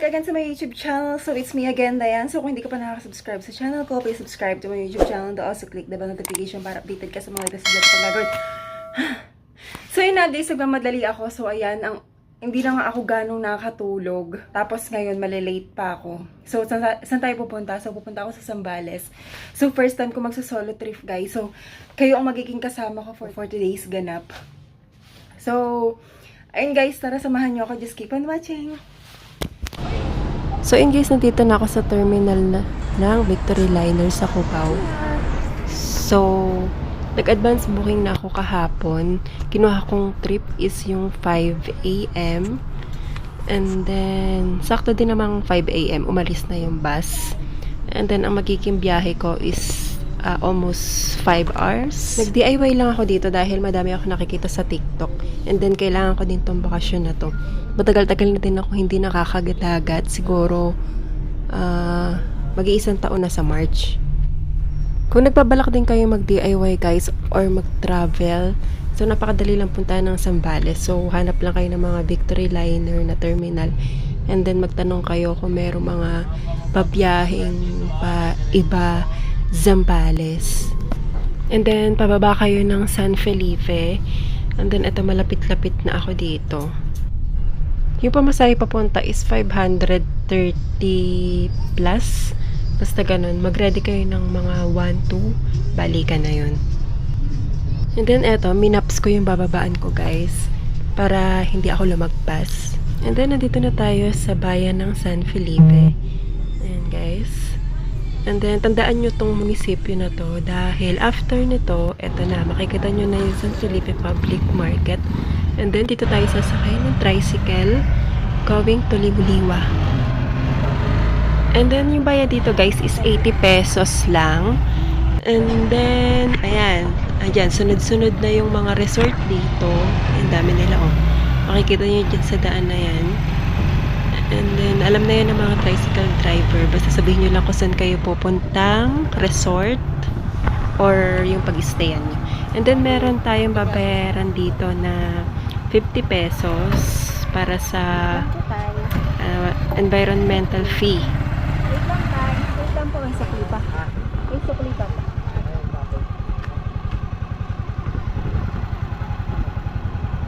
again sa my YouTube channel. So, it's me again, Diane. So, kung hindi ka pa nakaka-subscribe sa channel ko, please subscribe to my YouTube channel and also click the bell notification para updated ka sa mga latest vlogs na gagawin. So, yun na, guys, nagmamadali ako. So, ayan, hindi na nga ako ganong nakakatulog. Tapos, ngayon, malilate pa ako. So, saan tayo pupunta? So, pupunta ako sa Zambales. So, first time ko magsa-solo trip, guys. So, kayo ang magiging kasama ko for today's ganap. So, ayun guys, tara samahan nyo ako. Just keep on watching. So in guys, nandito na ako sa terminal ng Victory Liner sa Cubao. So, nag-advance booking na ako kahapon. Kinuha kong trip is yung 5 AM. And then, sakto din namang 5 AM, umalis na yung bus. And then, ang magiging biyahe ko is almost 5 hours. Nag-DIY lang ako dito dahil madami ako nakikita sa TikTok. And then, kailangan ko din tong bakasyon na to. Matagal-tagal na din ako hindi nakakagadagat. Siguro, mag-iisang taon na sa March. Kung nagbabalak din kayo mag-DIY guys or mag-travel, so napakadali lang punta ng Zambales. So, hanap lang kayo ng mga Victory Liner na terminal. And then, magtanong kayo kung merong mga pabiyaheng iba Zambales. And then, pababa kayo ng San Felipe. And then, ito malapit-lapit na ako dito. Yung pamasahe papunta is 530 plus. Basta ganun. Mag-ready kayo ng mga 1-2. Balikan na yun. And then, eto, minaps ko yung bababaan ko, guys. Para hindi ako lumagpas. And then, nandito na tayo sa bayan ng San Felipe. Ayan, guys. And then, tandaan nyo tong munisipyo na to dahil after nito, eto na, makikita nyo na yung San Felipe Public Market. And then, dito tayo sasakay ng tricycle going to Libuliwa. And then, yung bayad dito, guys, is 80 pesos lang. And then, ayan, sunod-sunod na yung mga resort dito. Ang dami nila, oh. Makikita nyo dyan sa daan na yan. And then, alam na yan ng mga tricycle driver. Basta sabihin nyo lang kung saan kayo pupuntang resort or yung pag-stayan nyo. And then, meron tayong babayaran dito na 50 pesos para sa environmental fee. Wait lang tayo. Wait lang po. May sukli pa. May sukli pa.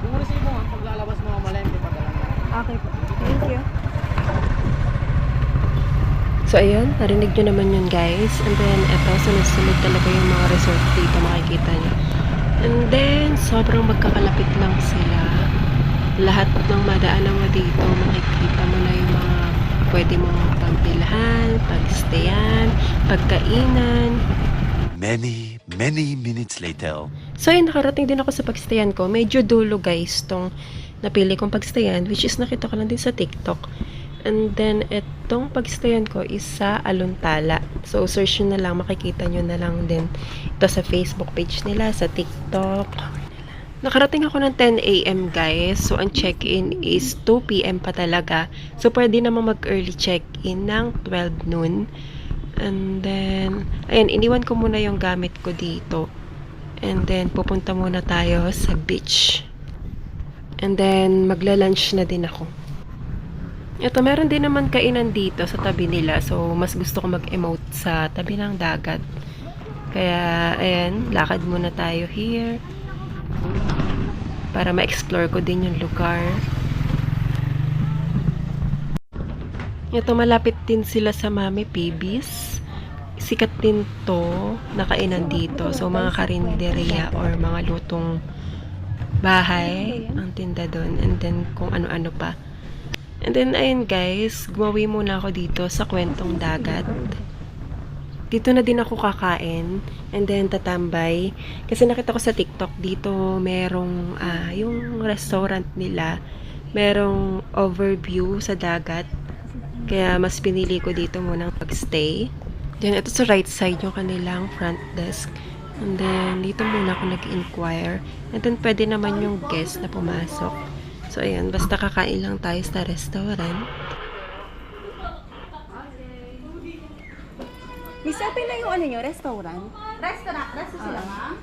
Yung mo, paglalabas mo ang malente pa talaga. Okay po. Thank you. So, ayun, narinig nyo naman yun, guys. And then, eto, sunod-sunod talaga yung mga resort dito, makikita nyo. And then, sobrang magkakalapit lang sila. Lahat ng madaanan mo dito, makikita mo na yung mga pwede mong pagbilhan, pagstayan, pagkainan. Many minutes later. So, ayun, nakarating din ako sa pagstayan ko. Medyo dulo, guys, tong napili kong pagstayan, which is nakita ko lang din sa TikTok. And then, itong pagstayan ko is sa Aluntala. So, search nyo na lang, makikita nyo na lang din ito sa Facebook page nila, sa TikTok. Nakarating ako ng 10 AM, guys. So, ang check-in is 2 PM pa talaga. So, pwede naman mag-early check-in ng 12 noon. And then, ayan, iniwan ko muna yung gamit ko dito. And then, pupunta muna tayo sa beach. And then, magla-lunch na din ako. Ito, meron din naman kainan dito sa tabi nila. So, mas gusto ko mag-emote sa tabi ng dagat. Kaya, ayan, lakad muna tayo here. Para ma-explore ko din yung lugar. Ito, malapit din sila sa Mami Pibis. Sikat din to na kainan dito. So, mga karinderya or mga lutong bahay ang tinda doon. And then, kung ano-ano pa. And then, ayun guys, gumawi muna ako dito sa kwentong dagat. Dito na din ako kakain. And then, tatambay. Kasi nakita ko sa TikTok, dito merong, yung restaurant nila, merong overview sa dagat. Kaya, mas pinili ko dito munang pagstay. Then, ito sa right side yung kanilang front desk. And then, dito muna ako nag-inquire. And then, pwede naman yung guest na pumasok. So, ayan. Basta kakain lang tayo sa restaurant. Miss, open na yung ano nyo, restaurant? Restaurant sila, ma'am?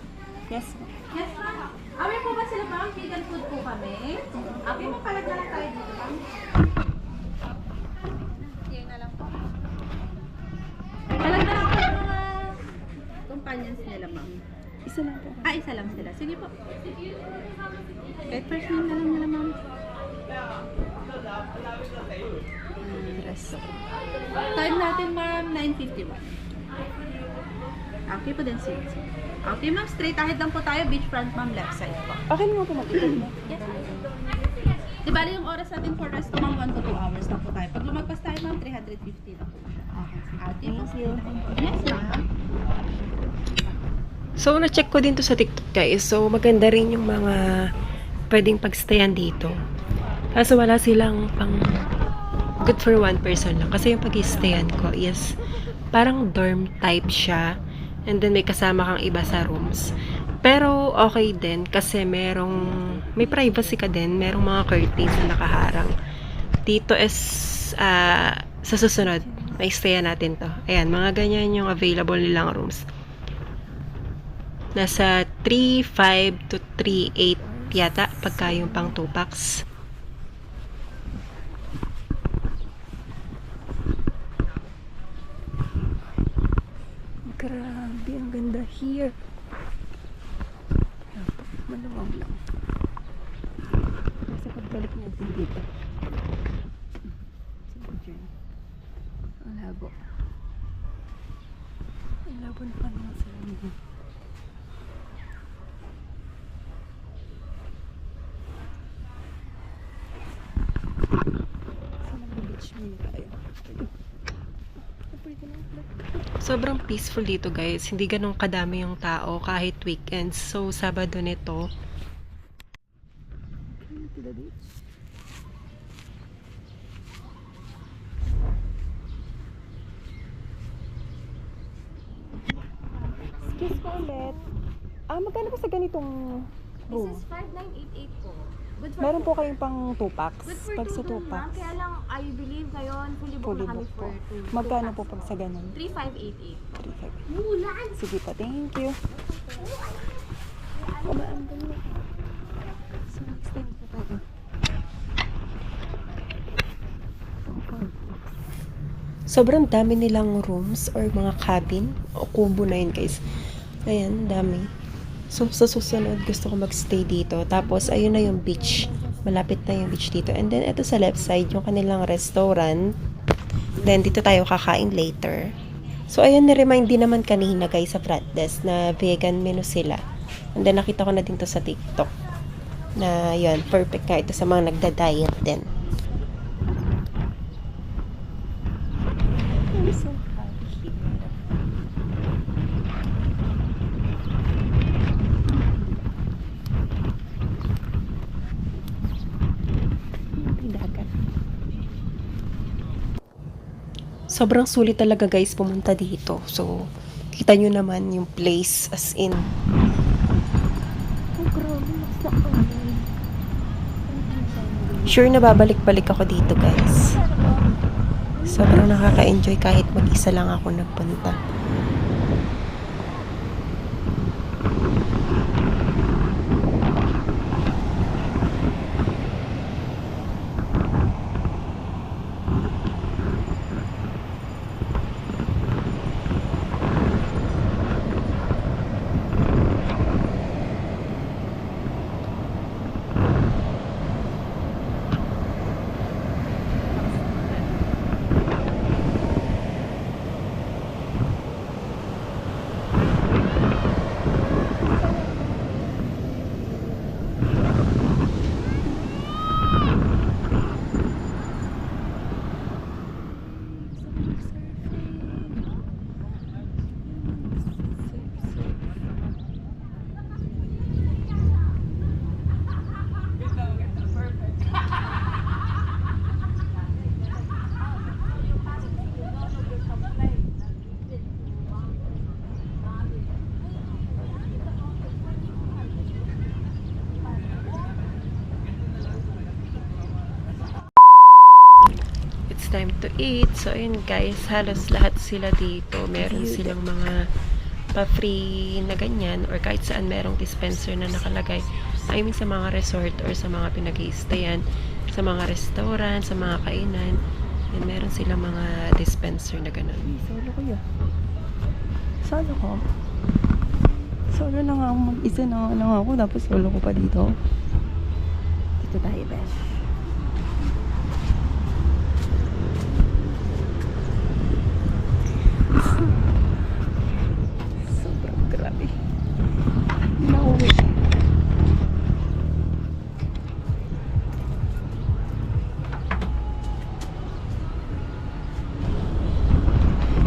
Yes. Yes, ma'am. Amin po ba sila, ma'am? Vegan food po kami. Amin mo palag na lang tayo dito, ma'am. companions nila, ma'am? Isa lang po. Isa lang sila. Sige po. Kahit first name na lang nila, ma'am. Rest. Time natin, ma'am, 9:51. Okay po din, sir. Okay, ma'am. Straight ahead lang po tayo. Beachfront, ma'am. Left side po. Okay naman po mag-ikot mo. Yes. Di bali yung oras natin for rest, ma'am, 1 to 2 hours lang po tayo. Pag lumagpas tayo, ma'am, 350 na po siya. Okay, Thank you. Yes, ma'am. So, na-check ko din to sa TikTok, guys. So, maganda rin yung mga pwedeng pagstayan dito. Kaso wala silang pang good for one person lang. Kasi yung pag-stayan ko is parang dorm type siya. And then may kasama kang iba sa rooms. Pero okay din kasi may privacy ka din. Merong mga curtains na nakaharang. Dito is sa susunod, may stayan natin to. Ayan, mga ganyan yung available nilang rooms. Nasa 3.5 to 3.8 yata pagka yung pang 2 packs. Grabe, ang ganda here. Maluwag lang. Nasa pagbalik natin dito. Ang labo. Ang labo na pa naman sa labo. Sa mag-beach muna tayo. Sobrang peaceful dito, guys. Hindi ganun kadami yung tao kahit weekends. So, Sabado nito. To the beach. Excuse ko ulit. Magkano po sa ganitong room? This is 5988 po. Good for Meron two. po kayong pang 2 packs. Good for Pag sa 2 two room, ma'am. packs. Kaya lang, I believe ngayon, fully booked Fully na kami booked for po. two Magkano po packs. pag sa ganun? 3588. 3.5. Mulan! Sige po, thank you. Kumaan din mo. So, next time po tayo. Sobrang dami nilang rooms or mga cabin. O kubo na yun, guys. Ayan, dami. So, sa susunod, gusto ko magstay dito. Tapos, ayun na yung beach. Malapit na yung beach dito. And then, ito sa left side, yung kanilang restaurant. Then, dito tayo kakain later. So, ayun, na-remind din naman kanina, guys, sa front desk na vegan menu sila. And then, nakita ko na din to sa TikTok. Na, yun, perfect nga ito sa mga nagda-diet din. I'm so happy here. Dagat. Sobrang sulit talaga, guys, pumunta dito. So, kita nyo naman yung place as in. Oh, grabe. Mas nakaman. Sure na babalik-balik ako dito, guys. Sobrang nakaka-enjoy kahit mag-isa lang ako nagpunta. Time to eat. So, ayun guys, halos lahat sila dito. Meron silang mga pa-free na ganyan or kahit saan merong dispenser na nakalagay. I mean, sa mga resort or sa mga pinag-i-stayan, sa mga restaurant, sa mga kainan. Yan, meron silang mga dispenser na ganun. Solo ko yun. Solo ko. Solo na nga ako mag-isa na lang ako. Tapos solo ko pa dito. Dito tayo, besh. Sobrang grabe. Hindi na uwi.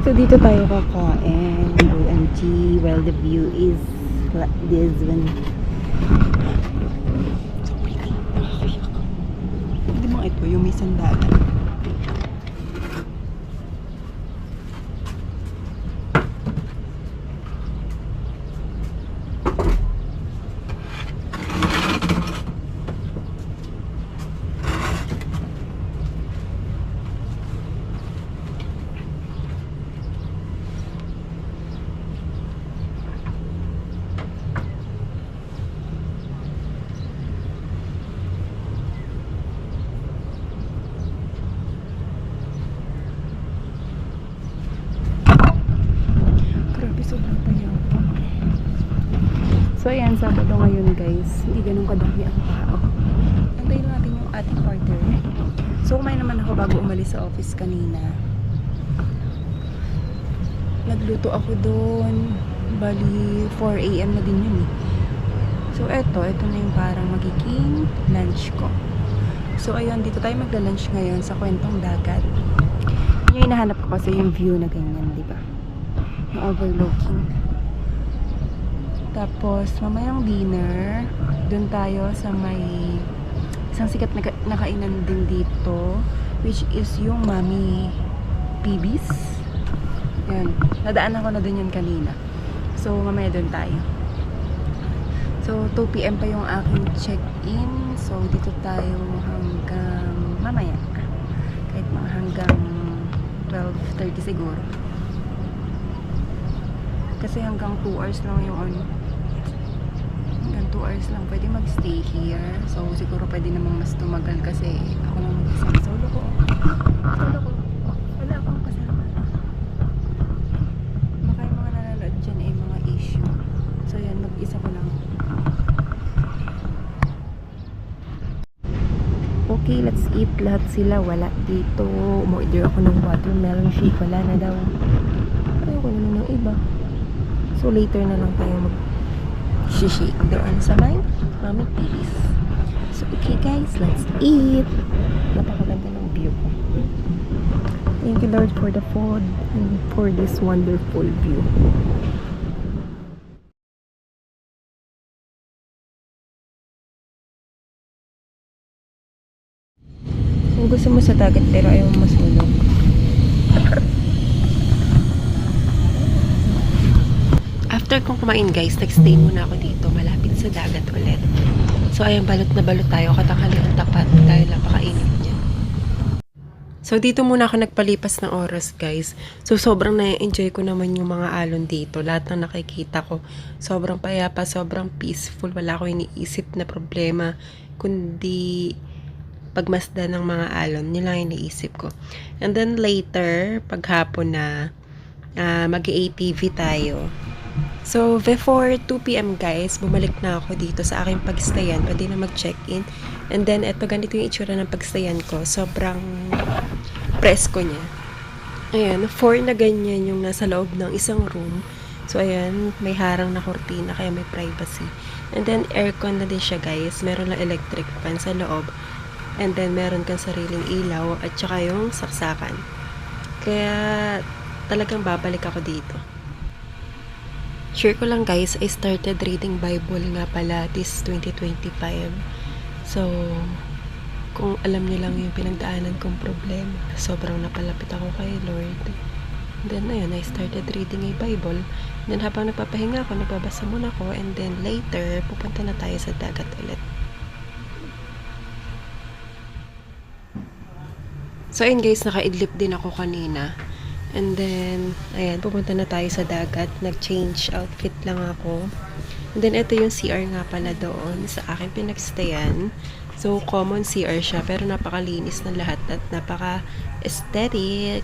So, dito tayo kakain. OMG, well, the view is like this one. So pretty. Nakakayak. Hindi mo ito, yung may sandalan. Grabe, sobrang payapa. So, ayan, Sabado ngayon, guys. Hindi ganun kadami ang tao. Antayin natin yung ating partner. So, kumain naman ako bago umalis sa office kanina. Nagluto ako doon. Bali, 4 AM na din yun eh. So, ito na yung parang magiging lunch ko. So, ayun, dito tayo magla-lunch ngayon sa kwentong dagat. Yung hinahanap ko kasi yung view na ganyan, di ba? Yung overlooking. Tapos, mamayang dinner, dun tayo sa may isang sikat na kainan din dito, which is yung Mami Bibis. Yan. Nadaan ako na dun yun kanina. So, mamaya dun tayo. So, 2 PM pa yung aking check-in. So, dito tayo hanggang mamaya. Kahit mga hanggang 12:30 siguro. Kasi hanggang 2 hours lang yung ano. Hanggang 2 hours lang pwede magstay here. So, siguro pwede namang mas tumagal kasi ako lang mag-isa. Solo ko. Wala akong kasama. Baka yung mga nanonood dyan ay mga issue. So, yan. Mag-isa ko lang. Okay, let's eat. Lahat sila wala dito. Umorder ako ng watermelon shake. Wala na daw. Ayoko na ng iba. So, later na lang tayo mag-shake doon sa may Mami Bibis. So, okay guys, let's eat. Napakaganda ng view ko. Thank you Lord for the food and for this wonderful view. Kung gusto mo sa dagat pero ayaw mo masulog. After kong kumain guys, nag-stay muna ako dito malapit sa dagat ulit. So ayun, balot na balot tayo, katanghalian tapat dahil napakainit niya. So dito muna ako nagpalipas ng oras guys. So sobrang na-enjoy ko naman yung mga alon dito. Lahat ng nakikita ko, sobrang payapa, sobrang peaceful. Wala ko iniisip na problema, kundi pagmasdan ng mga alon. Yun lang iniisip ko. And then later, paghapon na, mag-ATV tayo. So, before 2 PM guys, bumalik na ako dito sa aking pagstayan. Pwede na mag-check-in. And then, eto, ganito yung itsura ng pagstayan ko. Sobrang presko niya. Ayan, 4 na ganyan yung nasa loob ng isang room. So, ayan, may harang na kortina, kaya may privacy. And then, aircon na din siya guys. Meron lang electric fan sa loob. And then, meron kang sariling ilaw at saka yung saksakan. Kaya, talagang babalik ako dito. Share ko lang guys, I started reading Bible nga pala this 2025. So, kung alam niyo lang yung pinagdaanan kong problema, sobrang napalapit ako kay Lord. Then, ayun, I started reading a Bible. Then, habang nagpapahinga ako, nagbabasa muna ako. And then, later, pupunta na tayo sa dagat ulit. So, ayun guys, nakaidlip din ako kanina. And then, ayan, pupunta na tayo sa dagat. Nag-change outfit lang ako. And then, ito yung CR nga pala doon sa aking pinagstayan. So, common CR siya, pero napakalinis na lahat at napaka-aesthetic.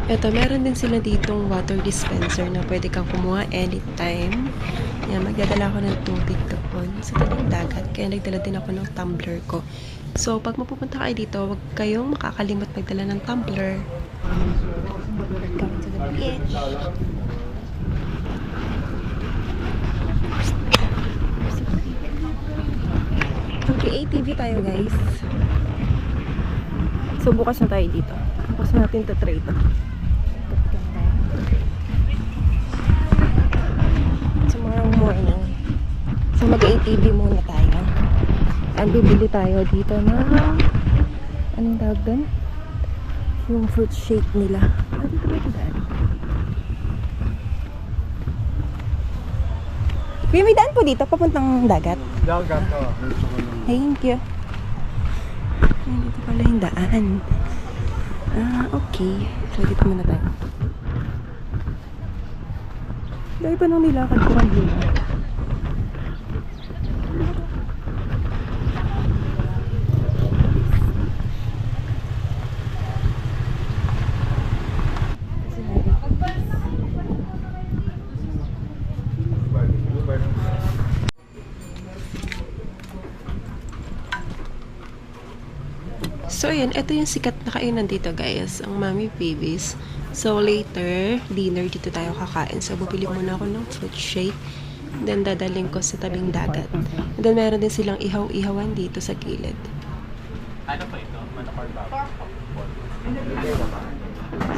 Ito, meron din sila ditong water dispenser na pwede kang kumuha anytime. Yan, magdadala ako ng tubig doon sa tabing dagat. Kaya nagdala din ako ng tumbler ko. So, pag mapupunta kayo dito, huwag kayong makakalimot magdala ng tumbler. Coming to the beach. Mag-ATV tayo guys. So bukas na tayo dito. Bukas na natin try ito. Tomorrow morning. So mag-ATV muna tayo. And bibili tayo dito ng anong tawag doon? Yung fruit shake nila. Dito ba ito daan? Kuya, may daan po dito papuntang dagat. Dagat ka. Thank you. Ay, dito pala yung daan. Okay. So, dito muna tayo. Dahil pa nung nilakad ko kanina. So, yun. Ito yung sikat na kainan dito, guys. Ang Mami Babies. So, later, dinner dito tayo kakain. So, bubili muna ako ng fruit shake. Then, dadaling ko sa tabing dagat. And then, meron din silang ihaw-ihawan dito sa gilid. Ano pa ito? Manokar ba?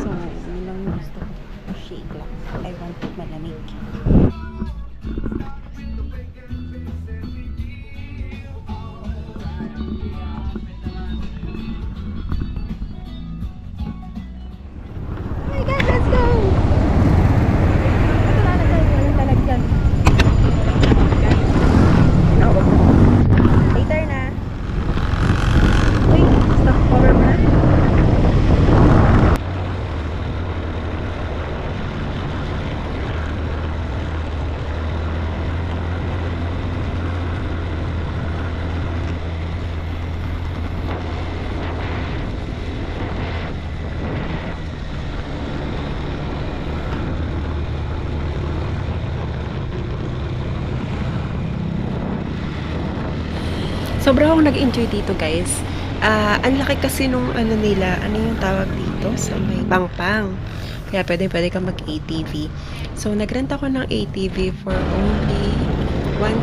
So, yun lang yung gusto ko. Shake lang. I want it malamig. Oh my God, let's go! Ito na tayo. Walang talagyan. Later na. Uy, stop cover mo na. Sobrang akong nag-enjoy dito, guys. Ang laki kasi nung ano nila, ano yung tawag dito? Sa may pangpang. Kaya pwede kang mag-ATV. So, nagrent ako ng ATV for only 1,000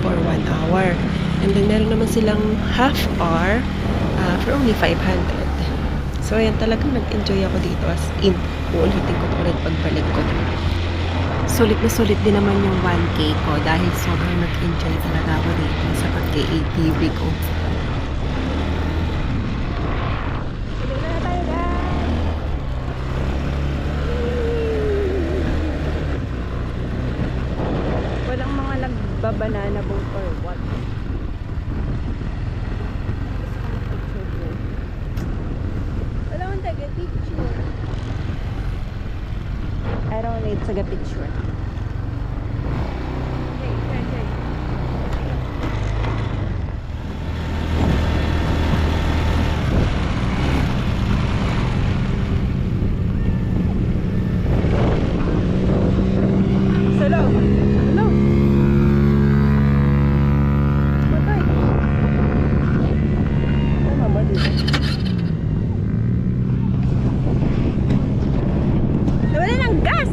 for 1 hour. And then, meron naman silang half hour for only 500. So, ayan, talagang nag-enjoy ako dito. As in, uulitin ko to ulit pagbalik ko. Sulit na sulit din naman yung 1K ko dahil sobrang nag-enjoy talaga ako dito sa pag-ATV ko. Walang mga nagbabanana boat or what. Wala akong taga-picture. I don't need taga-picture. Solo. Hello. Patay. Tama ba dito? Nawala ng gas!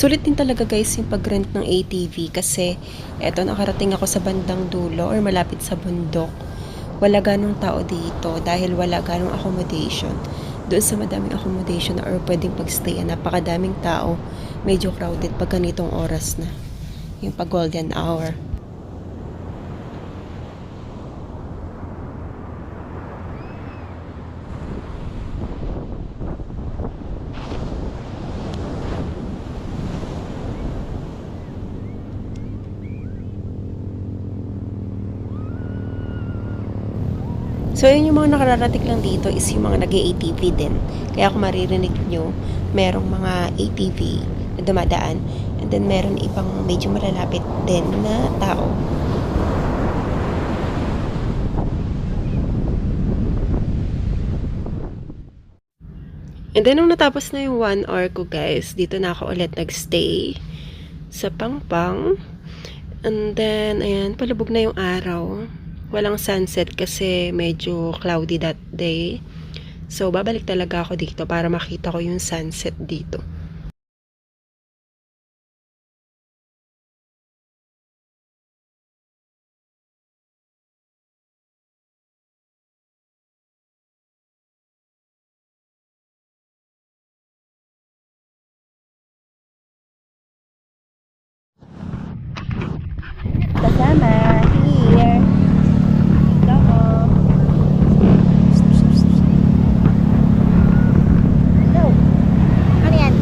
Sulit din talaga guys yung pag-rent ng ATV kasi eto nakarating ako sa bandang dulo or malapit sa bundok. Wala ganong tao dito dahil wala ganong accommodation. Doon sa madaming accommodation or pwedeng pagstayan, napakadaming tao. Medyo crowded pag ganitong oras na. Yung pag golden hour. So, yun yung mga nakararating lang dito is yung mga nag-ATV din. Kaya kung maririnig nyo, merong mga ATV na dumadaan. And then, meron ibang medyo malalapit din na tao. And then, nung natapos na yung 1 hour ko, guys, dito na ako ulit nagstay sa Pangpang. And then, ayan, palubog na yung araw. Walang sunset kasi medyo cloudy that day. So, babalik talaga ako dito para makita ko yung sunset dito. Kasama, here. Ano yan?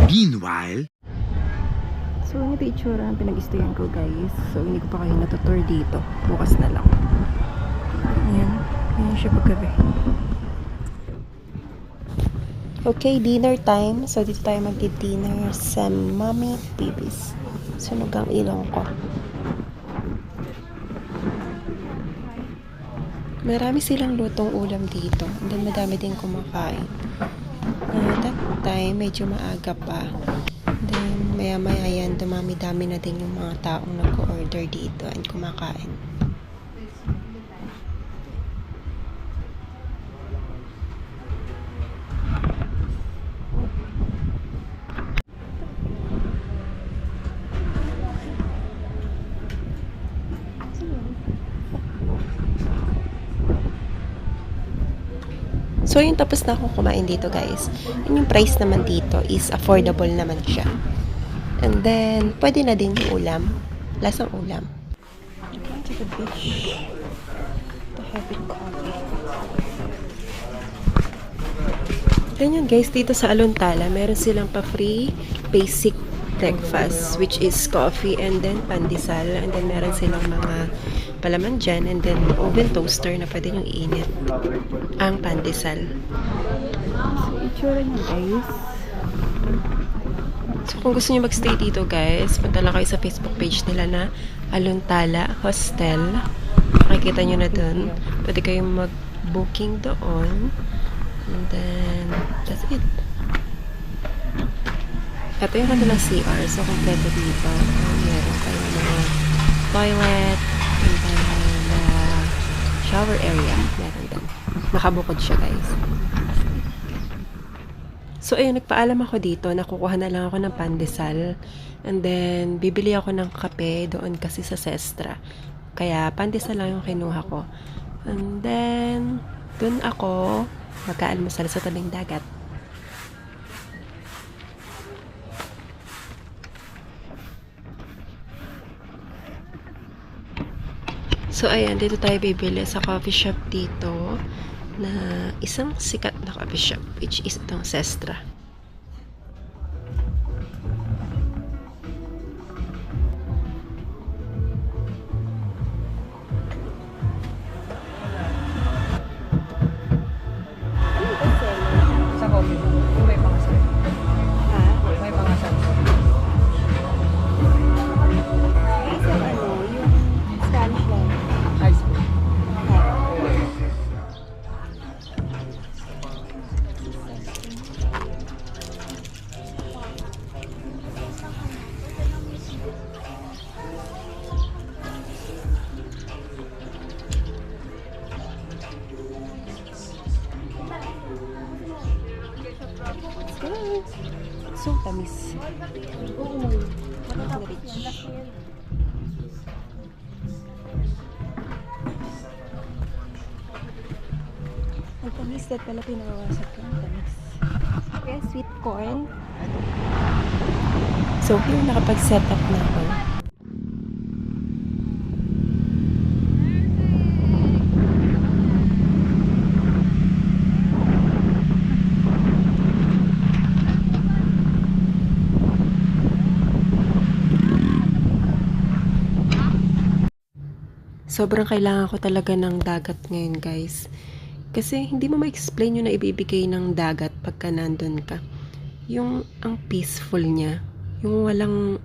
Meanwhile, So, ito itsura ang pinag-stayan ko, guys. So, hindi ko pa kayo natutour dito. Bukas na lang. Ayan. Ayan siya paggabi. Okay, dinner time. So, dito tayo magdi-dinner sa Mommy Babies. Sunog ang ilong ko. Marami silang lutong ulam dito. And then, madami din kumakain. That time, medyo maaga pa. Then, maya-maya yan, dumami-dami na din yung mga taong nag-order dito and kumakain. So, yung tapos na akong kumain dito, guys. And yung price naman dito is affordable naman siya. And then, pwede na din yung ulam. Lasang ulam. Come to the beach. To have it coffee. Then yun, guys, dito sa Alontala, meron silang pa-free basic breakfast, which is coffee and then pandesal. And then, meron silang mga palaman dyan, and then oven toaster na pwede nyo iinit ang pandesal. So, itsura nyo, guys. So, kung gusto nyo magstay dito, guys, punta lang kayo sa Facebook page nila na Alontala Hostel. Makikita nyo na dun. Pwede kayong mag-booking doon. And then, that's it. Ito yung kanilang CR. So, kompleto dito. Meron kayong mga toilet, and then shower area. Meron din. Nakabukod siya, guys. So, ayun, nagpaalam ako dito. Nakukuha na lang ako ng pandesal. And then, bibili ako ng kape doon kasi sa Sestra. Kaya, pandesal lang yung kinuha ko. And then, doon ako magkaalmusal sa tabing dagat. So, ayan, dito tayo bibili sa coffee shop dito na isang sikat na coffee shop, which is itong Sestra. So tamis. Oo. Matatapos Rich. yan. Last year. Ang tamis, that pala pinawasak ko. Ang tamis. Kaya sweet corn. So, yung nakapag-set up na ako. Sobrang kailangan ko talaga ng dagat ngayon, guys. Kasi hindi mo ma-explain yung naibibigay ng dagat pagka nandun ka. Yung ang peaceful niya. Yung walang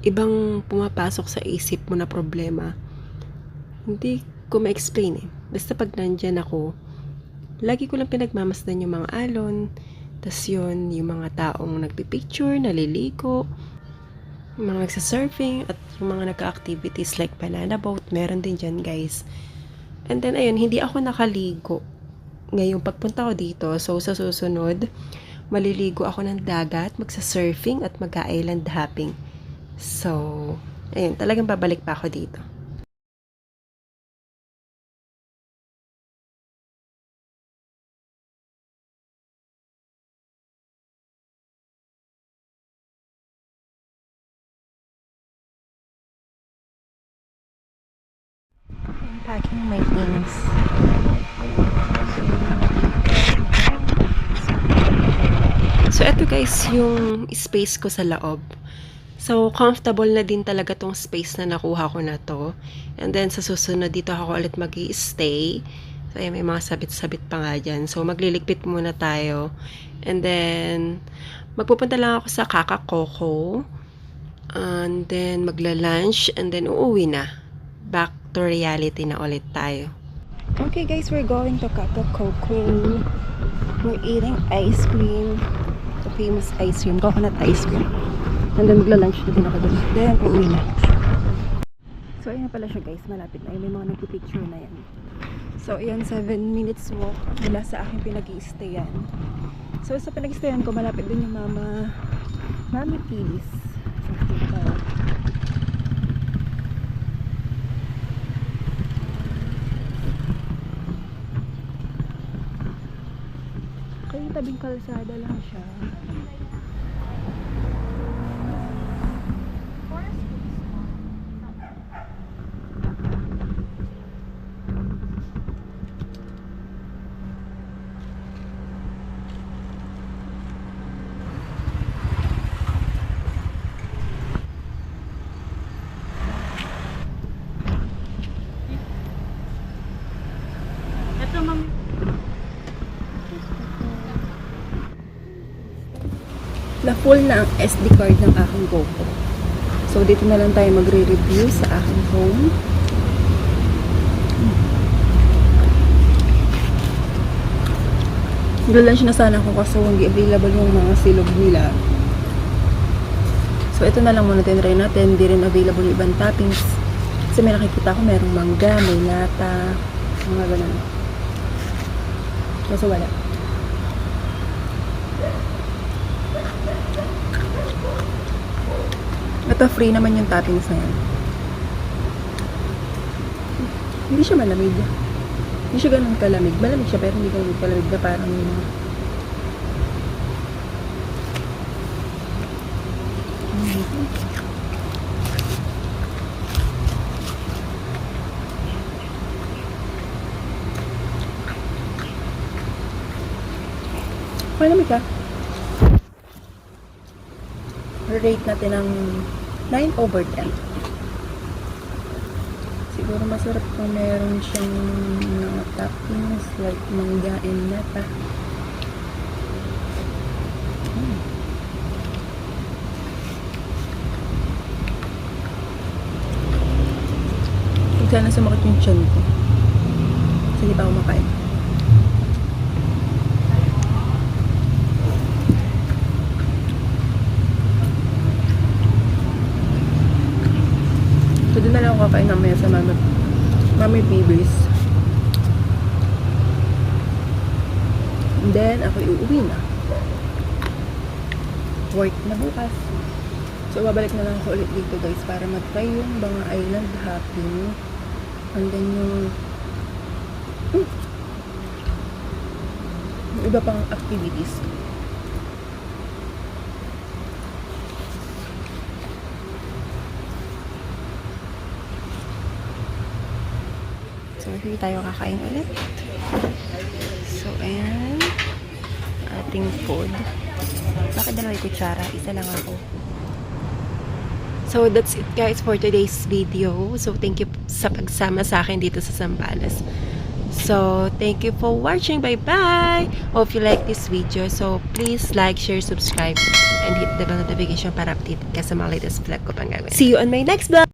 ibang pumapasok sa isip mo na problema. Hindi ko ma-explain eh. Basta pag nandyan ako, lagi ko lang pinagmamasdan yung mga alon. Tas yun, yung mga taong nagpipicture, naliligo, yung mga nagsasurfing, at yung mga nagka-activities like banana boat, meron din dyan, guys. And then, ayun, hindi ako nakaligo ngayong pagpunta ko dito. So, sa susunod, maliligo ako ng dagat, magsa-surfing, at mag-island hopping. So, ayun, talagang babalik pa ako dito. I'm packing my things. So, eto guys, yung space ko sa loob. So, comfortable na din talaga tong space na nakuha ko na to. And then, sa susunod, dito ako ulit mag-i-stay. So, ayan, may mga sabit-sabit pa nga dyan. So, magliligpit muna tayo. And then, magpupunta lang ako sa Kakakoko. And then, magla-lunch. And then, uuwi na. Back to reality na ulit tayo. Okay guys, we're going to Kakakoko. We're eating ice cream. The famous ice cream, coconut ice cream. And then magla-lunch na din ako doon. Then, uuwi na. So, ayun na pala siya guys. Malapit na. May mga nagpipicture na yan. So, ayan, 7 minutes walk mula sa aking pinag-i-stayan. So, sa pinag-i-stayan ko, malapit din yung Mami Pilis. So, dito. Kaya tabing kalsada lang siya. Ito, ma'am. Na full na ang SD card ng aking GoPro. So, dito na lang tayo magre-review sa aking phone. Lunch na sana ako kasi hindi available yung mga silog nila. So, ito na lang muna tinry natin. Hindi rin available yung ibang toppings. Kasi may nakikita ko merong mangga, may nata, mga ganun. Kasi wala. Ito free naman yung toppings na yan. Hindi siya malamig. Hindi siya ganun kalamig. Malamig siya pero hindi ganun kalamig na parang malamig ka. Rate natin ng 9/10. Siguro masarap kung meron siyang mga toppings like mangga and nata. Sana sumakit yung tiyan ko. Kasi hindi pa ako makain. So, doon na lang ako kakain namaya sa Mami Babies. And then, ako iuwi na. work na bukas. So, babalik na lang ako ulit dito guys para mag-try yung mga island hopping. And then yung yung iba pang activities. So, here tayo kakain ulit. So, ayan. Ating food. Bakit dalawa yung kutsara? Isa lang ako. So, that's it guys for today's video. So, thank you sa pagsama sa akin dito sa Zambales. So, thank you for watching. Bye-bye! Hope you like this video. So, please like, share, subscribe, and hit the bell notification para updated ka sa mga latest vlog ko pang gagawin. See you on my next vlog!